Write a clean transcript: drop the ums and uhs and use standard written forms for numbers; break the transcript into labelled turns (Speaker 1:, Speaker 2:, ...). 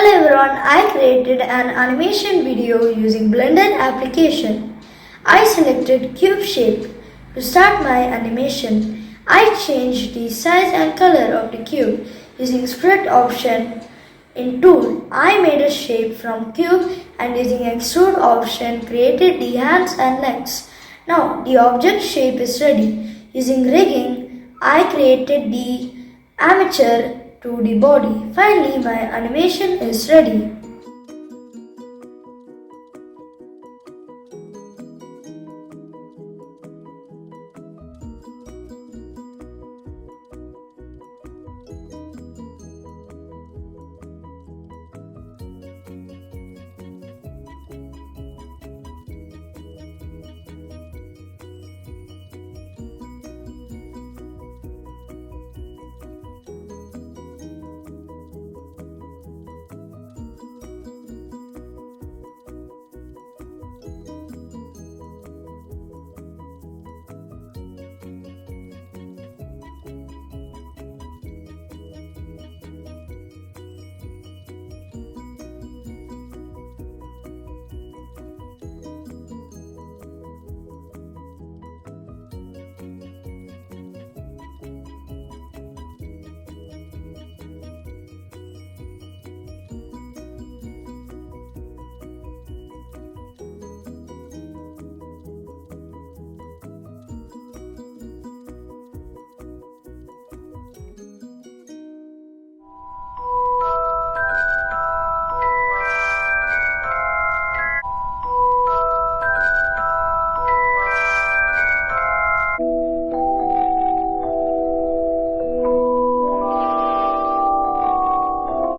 Speaker 1: Hello everyone, I created an animation video using Blender application. I selected cube shape. To start my animation, I changed the size and color of the cube using split option. In tool, I made a shape from cube and using extrude option created the hands and legs. Now the object shape is ready. Using rigging, I created the armature to the body. Finally, my animation is ready.